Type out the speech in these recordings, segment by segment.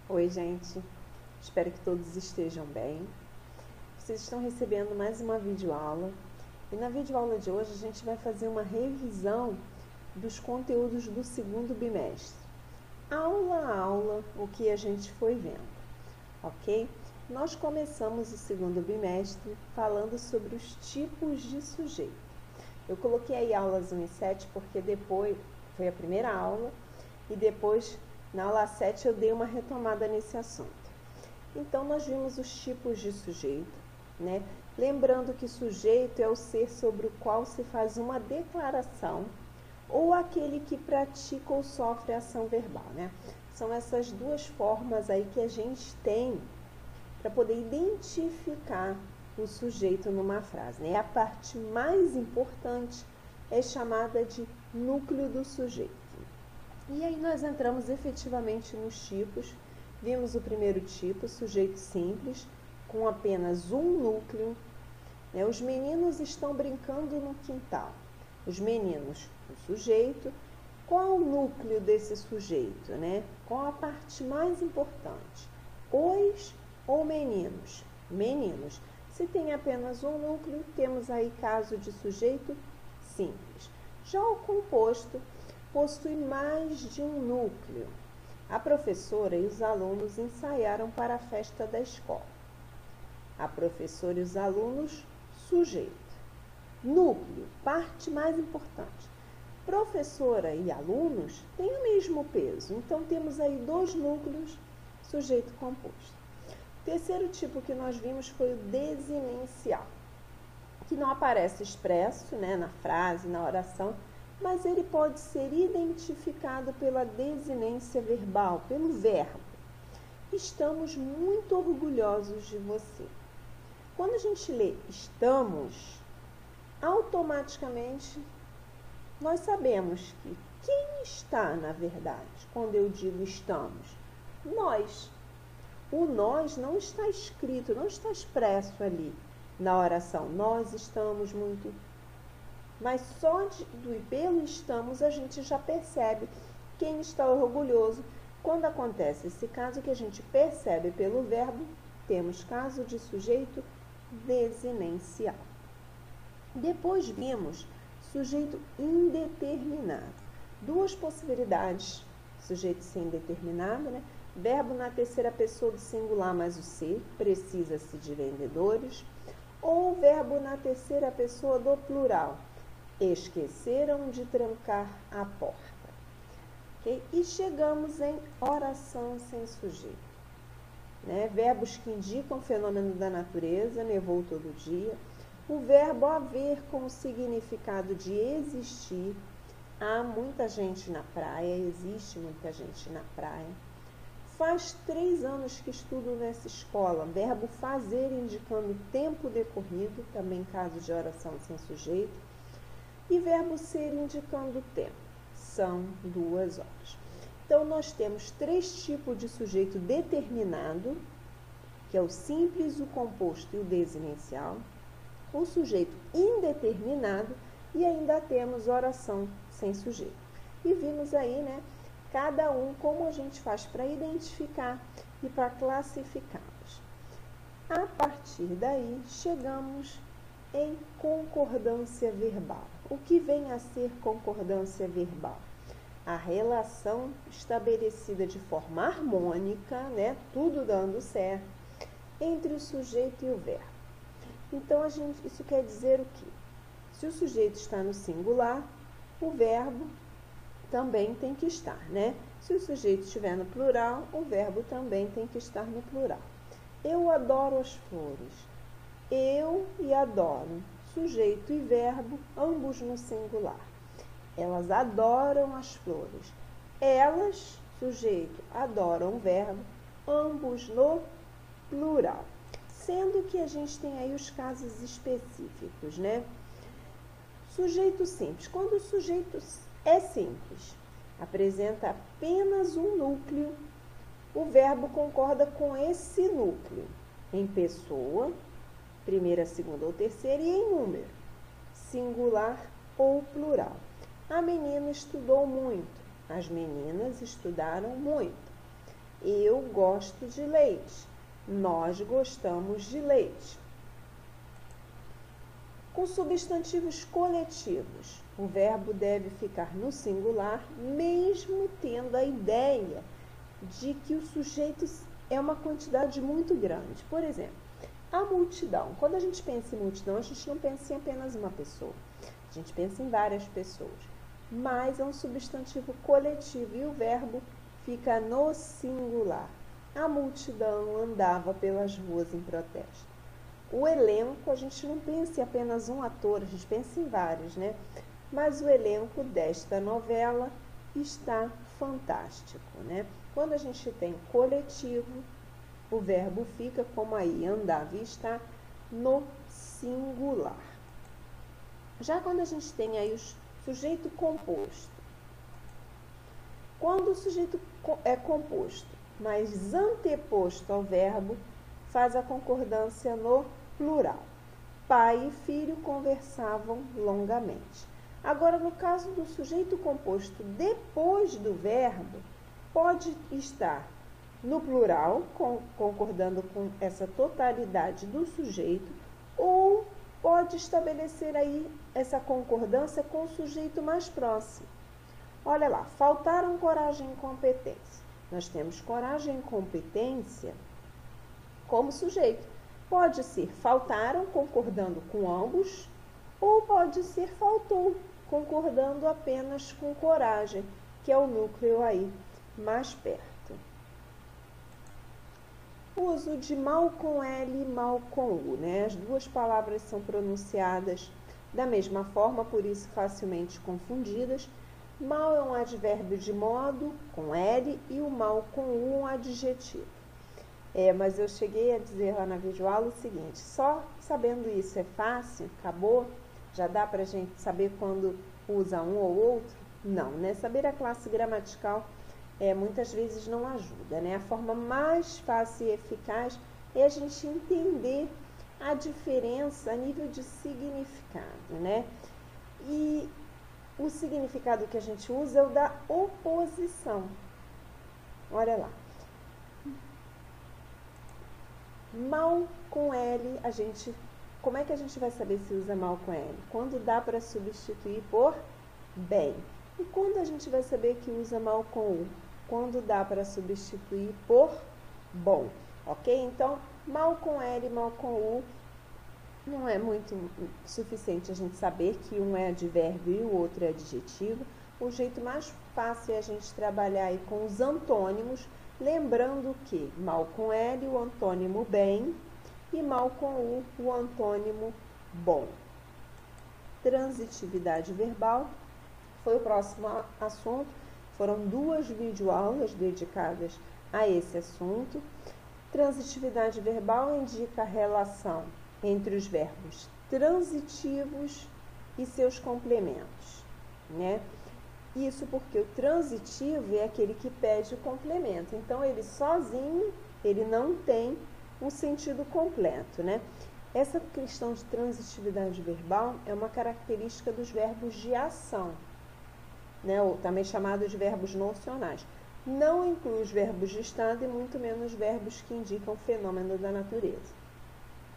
Oi, gente. Espero que todos estejam bem. Vocês estão recebendo mais uma videoaula. E na videoaula de hoje a gente vai fazer uma revisão dos conteúdos do segundo bimestre. Aula a aula, o que a gente foi vendo, ok? Nós começamos o segundo bimestre falando sobre os tipos de sujeito. Eu coloquei aí aulas 1 e 7 porque depois foi a primeira aula e depois na aula 7 eu dei uma retomada nesse assunto. Então, nós vimos os tipos de sujeito, né? Lembrando que sujeito é o ser sobre o qual se faz uma declaração ou aquele que pratica ou sofre ação verbal, né? São essas duas formas aí que a gente tem para poder identificar o sujeito numa frase, né? A parte mais importante é chamada de núcleo do sujeito. E aí nós entramos efetivamente nos tipos. Vimos o primeiro tipo, sujeito simples, com apenas um núcleo, né? Os meninos estão brincando no quintal. Os meninos, o sujeito. Qual o núcleo desse sujeito, né? Qual a parte mais importante? Os ou meninos? Meninos. Se tem apenas um núcleo, temos aí caso de sujeito simples. Já o composto possui mais de um núcleo. A professora e os alunos ensaiaram para a festa da escola. A professora e os alunos, sujeito. Núcleo, parte mais importante. Professora e alunos têm o mesmo peso, então temos aí dois núcleos, sujeito composto. O terceiro tipo que nós vimos foi o desinencial, que não aparece expresso, né, na frase, na oração, mas ele pode ser identificado pela desinência verbal, pelo verbo. Estamos muito orgulhosos de você. Quando a gente lê estamos, automaticamente nós sabemos que quem está, na verdade, quando eu digo estamos? Nós. O nós não está escrito, não está expresso ali na oração. Nós estamos muito. Mas só do e pelo estamos a gente já percebe quem está orgulhoso. Quando acontece esse caso que a gente percebe pelo verbo, temos caso de sujeito desinencial. Depois vimos sujeito indeterminado. Duas possibilidades, sujeito ser indeterminado, né? Verbo na terceira pessoa do singular mais o ser, precisa-se de vendedores, ou verbo na terceira pessoa do plural, esqueceram de trancar a porta. Okay? E chegamos em oração sem sujeito. Né? Verbos que indicam fenômeno da natureza, nevou todo dia. O verbo haver com o significado de existir. Há muita gente na praia, existe muita gente na praia. Faz 3 anos que estudo nessa escola. Verbo fazer indicando tempo decorrido, também caso de oração sem sujeito. E verbo ser indicando tempo. São 2 horas. Então, nós temos 3 tipos de sujeito determinado, que é o simples, o composto e o desinencial. O sujeito indeterminado e ainda temos oração sem sujeito. E vimos aí, né, cada um como a gente faz para identificar e para classificá-los. A partir daí, chegamos em concordância verbal. O que vem a ser concordância verbal? A relação estabelecida de forma harmônica, né, tudo dando certo, entre o sujeito e o verbo. Então, isso quer dizer o quê? Se o sujeito está no singular, o verbo também tem que estar, né? Se o sujeito estiver no plural, o verbo também tem que estar no plural. Eu adoro as flores. Eu e adoro, sujeito e verbo, ambos no singular. Elas adoram as flores. Elas, sujeito, adoram o verbo, ambos no plural. Sendo que a gente tem aí os casos específicos, né? Sujeito simples. Quando o sujeito é simples, apresenta apenas um núcleo, o verbo concorda com esse núcleo em pessoa, primeira, segunda ou terceira, e em número, singular ou plural. A menina estudou muito, as meninas estudaram muito. Eu gosto de leite. Nós gostamos de leite. Com substantivos coletivos, o verbo deve ficar no singular, mesmo tendo a ideia de que o sujeito é uma quantidade muito grande. Por exemplo, a multidão. Quando a gente pensa em multidão, a gente não pensa em apenas uma pessoa. A gente pensa em várias pessoas. Mas é um substantivo coletivo e o verbo fica no singular. A multidão andava pelas ruas em protesto. O elenco, a gente não pensa em apenas um ator, a gente pensa em vários, né? Mas o elenco desta novela está fantástico, né? Quando a gente tem coletivo, o verbo fica, como aí, andava e está, no singular. Já quando a gente tem aí o sujeito composto, quando o sujeito é composto, mas anteposto ao verbo, faz a concordância no plural. Pai e filho conversavam longamente. Agora, no caso do sujeito composto depois do verbo, pode estar no plural, concordando com essa totalidade do sujeito, ou pode estabelecer aí essa concordância com o sujeito mais próximo. Olha lá, faltaram coragem e competência. Nós temos coragem e competência como sujeito. Pode ser faltaram, concordando com ambos, ou pode ser faltou, concordando apenas com coragem, que é o núcleo aí mais perto. Uso de mal com L e mal com U, né? As duas palavras são pronunciadas da mesma forma, por isso facilmente confundidas. Mal é um advérbio de modo, com L, e o mal com U um adjetivo. Mas eu cheguei a dizer lá na videoaula o seguinte, só sabendo isso é fácil, acabou? Já dá para a gente saber quando usa um ou outro? Não, né? Saber a classe gramatical muitas vezes não ajuda, né? A forma mais fácil e eficaz é a gente entender a diferença a nível de significado, né? E o significado que a gente usa é o da oposição. Olha lá. Mal com L, como é que a gente vai saber se usa mal com L? Quando dá para substituir por bem. E quando a gente vai saber que usa mal com U? Quando dá para substituir por bom, ok? Então, mal com L, mal com U, não é muito suficiente a gente saber que um é advérbio e o outro é adjetivo. O jeito mais fácil é a gente trabalhar aí com os antônimos, lembrando que mal com L, o antônimo bem, e mal com U, o antônimo bom. Transitividade verbal foi o próximo assunto. Foram 2 videoaulas dedicadas a esse assunto. Transitividade verbal indica a relação entre os verbos transitivos e seus complementos, né? Isso porque o transitivo é aquele que pede o complemento. Então, ele sozinho, ele não tem um sentido completo, né? Essa questão de transitividade verbal é uma característica dos verbos de ação, né? Ou também chamados de verbos nocionais. Não inclui os verbos de estado e muito menos verbos que indicam fenômeno da natureza.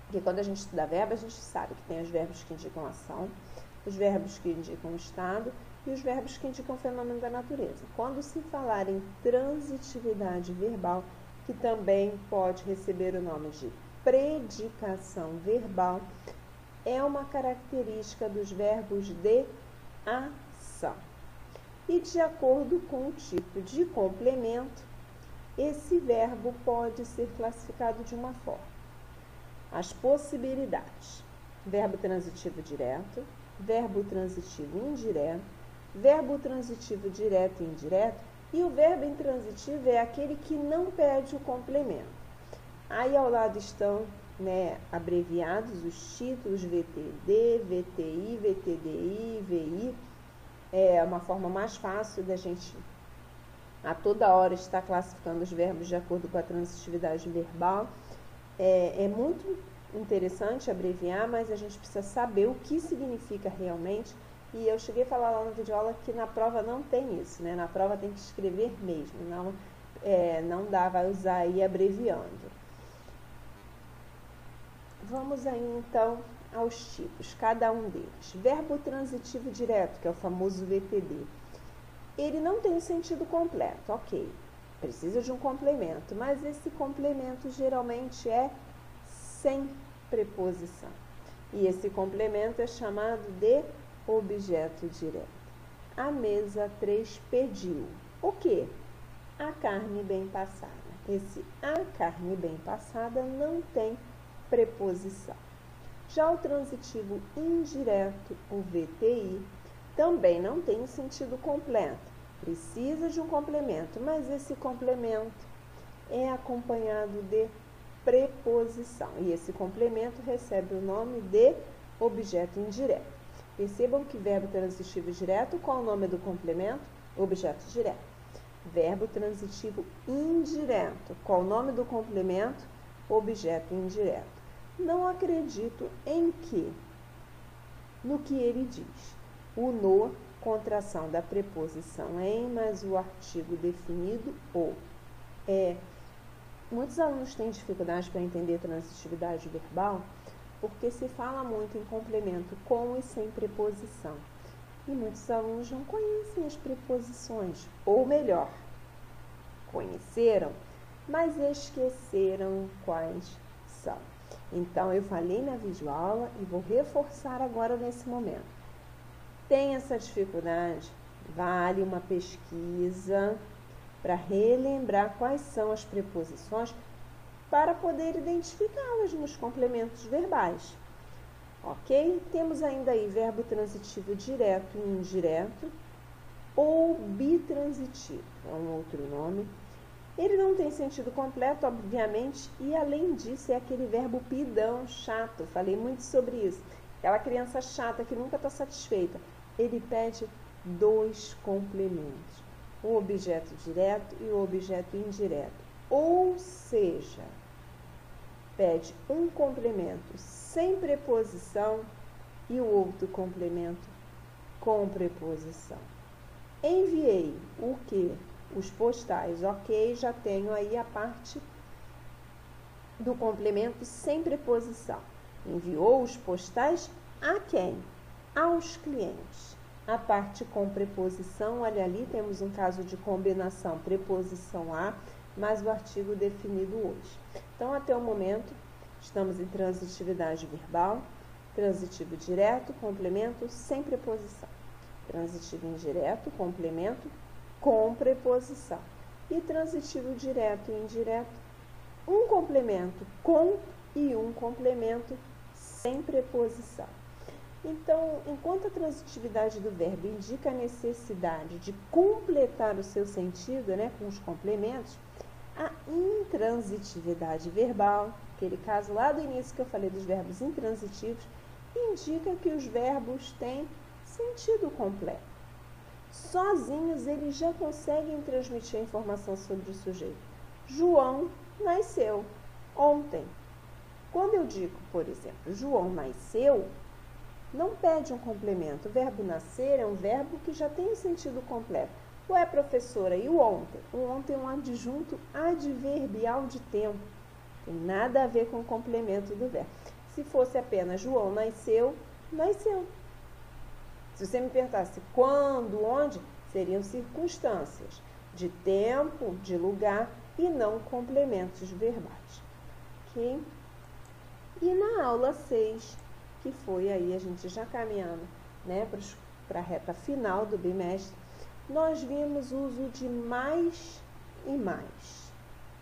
Porque quando a gente estuda verbo, a gente sabe que tem os verbos que indicam ação, os verbos que indicam estado e os verbos que indicam fenômeno da natureza. Quando se falar em transitividade verbal, que também pode receber o nome de predicação verbal, é uma característica dos verbos de ação. E de acordo com o tipo de complemento, esse verbo pode ser classificado de uma forma. As possibilidades: verbo transitivo direto, verbo transitivo indireto, verbo transitivo direto e indireto, e o verbo intransitivo é aquele que não pede o complemento. Aí ao lado estão, né, abreviados os títulos VTD, VTI, VTDI, VI. É uma forma mais fácil da gente a toda hora estar classificando os verbos de acordo com a transitividade verbal. É muito interessante abreviar, mas a gente precisa saber o que significa realmente. E eu cheguei a falar lá na videoaula que na prova não tem isso, né? Na prova tem que escrever mesmo, não não dá, vai usar aí abreviando. Vamos aí então aos tipos, cada um deles. Verbo transitivo direto, que é o famoso VTD. Ele não tem sentido completo, ok. Precisa de um complemento, mas esse complemento geralmente é sem preposição. E esse complemento é chamado de objeto direto. A mesa 3 pediu. O quê? A carne bem passada. Esse a carne bem passada não tem preposição. Já o transitivo indireto, o VTI, também não tem um sentido completo. Precisa de um complemento, mas esse complemento é acompanhado de preposição. E esse complemento recebe o nome de objeto indireto. Percebam que verbo transitivo direto, qual é o nome do complemento? Objeto direto. Verbo transitivo indireto, qual é o nome do complemento? Objeto indireto. Não acredito em que, no que ele diz. O no, contração da preposição em, mais o artigo definido o. Muitos alunos têm dificuldade para entender transitividade verbal porque se fala muito em complemento com e sem preposição. E muitos alunos não conhecem as preposições, ou melhor, conheceram, mas esqueceram quais são. Então, eu falei na videoaula e vou reforçar agora nesse momento. Tem essa dificuldade? Vale uma pesquisa para relembrar quais são as preposições para poder identificá-las nos complementos verbais. Ok? Temos ainda aí verbo transitivo direto e indireto ou bitransitivo, é um outro nome. Ele não tem sentido completo, obviamente, e além disso é aquele verbo pidão, chato. Falei muito sobre isso. Aquela criança chata que nunca está satisfeita. Ele pede 2 complementos, o objeto direto e o objeto indireto. Ou seja, pede um complemento sem preposição e o outro complemento com preposição. Enviei o que? Os postais, ok, já tenho aí a parte do complemento sem preposição. Enviou os postais a quem? Aos clientes. A parte com preposição, olha ali, temos um caso de combinação preposição a, mais o artigo definido hoje. Então, até o momento, estamos em transitividade verbal, transitivo direto, complemento sem preposição. Transitivo indireto, complemento com preposição. E transitivo direto e indireto, um complemento com e um complemento sem preposição. Então, enquanto a transitividade do verbo indica a necessidade de completar o seu sentido, com os complementos, a intransitividade verbal, aquele caso lá do início que eu falei dos verbos intransitivos, indica que os verbos têm sentido completo. Sozinhos, eles já conseguem transmitir a informação sobre o sujeito. João nasceu ontem. Quando eu digo, por exemplo, João nasceu, não pede um complemento. O verbo nascer é um verbo que já tem sentido completo. Ué, professora, e o ontem? O ontem é um adjunto adverbial de tempo. Tem nada a ver com o complemento do verbo. Se fosse apenas João nasceu, nasceu. Se você me perguntasse quando, onde, seriam circunstâncias de tempo, de lugar e não complementos verbais. Ok? E na aula 6, que foi aí a gente já caminhando para a reta final do bimestre, nós vimos o uso de mais e mais.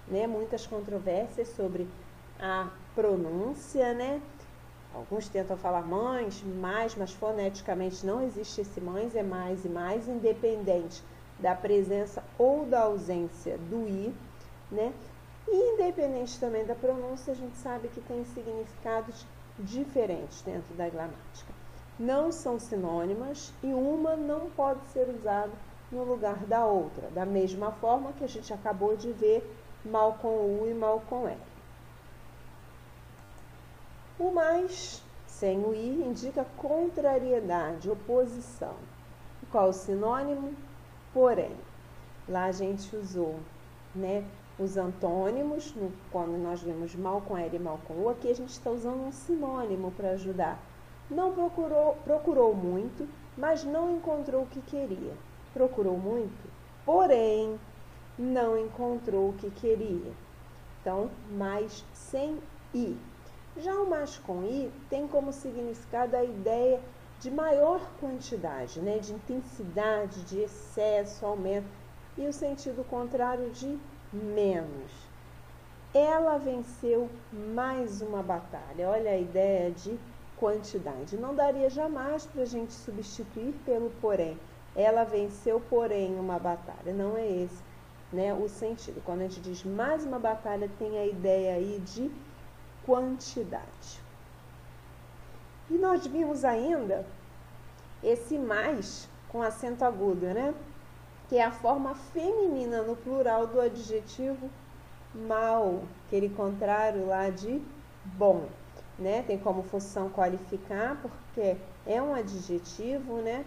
Muitas controvérsias sobre a pronúncia, Alguns tentam falar mães, mais, mas foneticamente não existe esse mães, é mais e mais, independente da presença ou da ausência do i, E independente também da pronúncia, a gente sabe que tem significados diferentes dentro da gramática. Não são sinônimas e uma não pode ser usada no lugar da outra, da mesma forma que a gente acabou de ver mal com u e mal com l. O mais, sem o i, indica contrariedade, oposição. Qual o sinônimo? Porém. Lá a gente usou né, os antônimos, quando nós vemos mal com L e mal com U, aqui a gente está usando um sinônimo para ajudar. Não procurou muito, mas não encontrou o que queria. Procurou muito, porém não encontrou o que queria. Então, mais sem I. Já o mais com I tem como significado a ideia de maior quantidade, né, de intensidade, de excesso, aumento, e o sentido contrário de menos. Ela venceu mais uma batalha. Olha a ideia de quantidade. Não daria jamais para a gente substituir pelo porém. Ela venceu, porém, uma batalha. Não é esse, né, o sentido. Quando a gente diz mais uma batalha, tem a ideia aí de quantidade. E nós vimos ainda esse mais com acento agudo, né? Que é a forma feminina no plural do adjetivo mal, aquele contrário lá de bom, né? Tem como função qualificar, porque é um adjetivo, né?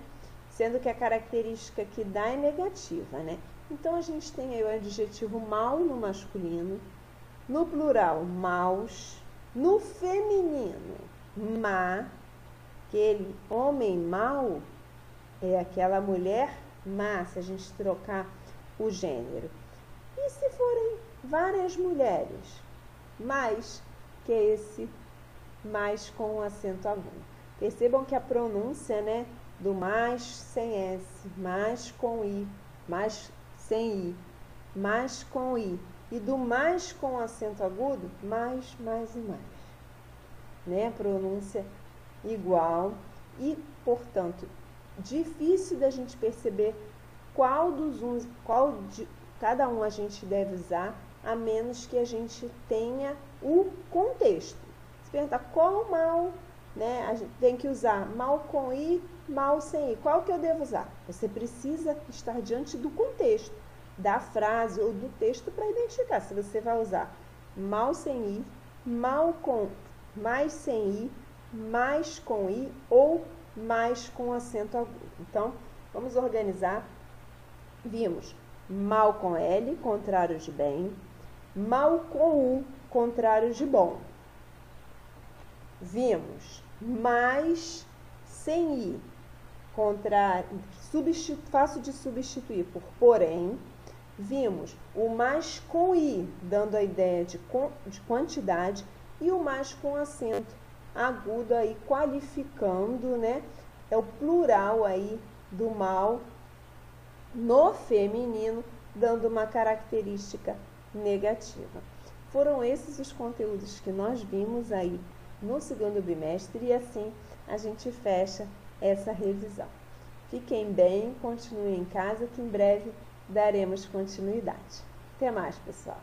Sendo que a característica que dá é negativa, né? Então, a gente tem aí o adjetivo mal no masculino, no plural, maus, no feminino, má, aquele homem mau é aquela mulher má, se a gente trocar o gênero. E se forem várias mulheres, mais, que é esse mais com acento agudo. Percebam que a pronúncia, né, do mais sem S, mais com I, mais sem I, mais com I, e do mais com acento agudo, mais e mais. Né? Pronúncia igual e, portanto, difícil da gente perceber qual de cada um a gente deve usar, a menos que a gente tenha o contexto. Se perguntar qual mal, né, a gente tem que usar mal com I, mal sem I. Qual que eu devo usar? Você precisa estar diante do contexto, da frase ou do texto para identificar se você vai usar mal sem I, mal com mais sem I, mais com I ou mais com acento agudo. Então, vamos organizar. Vimos mal com L, contrário de bem, mal com U, contrário de bom. Vimos mais sem I, fácil de substituir por porém. Vimos o mais com I, dando a ideia de quantidade, e o mais com acento agudo aí, qualificando, né? É o plural aí do mal no feminino, dando uma característica negativa. Foram esses os conteúdos que nós vimos aí no segundo bimestre e assim a gente fecha essa revisão. Fiquem bem, continuem em casa que em breve daremos continuidade. Até mais, pessoal!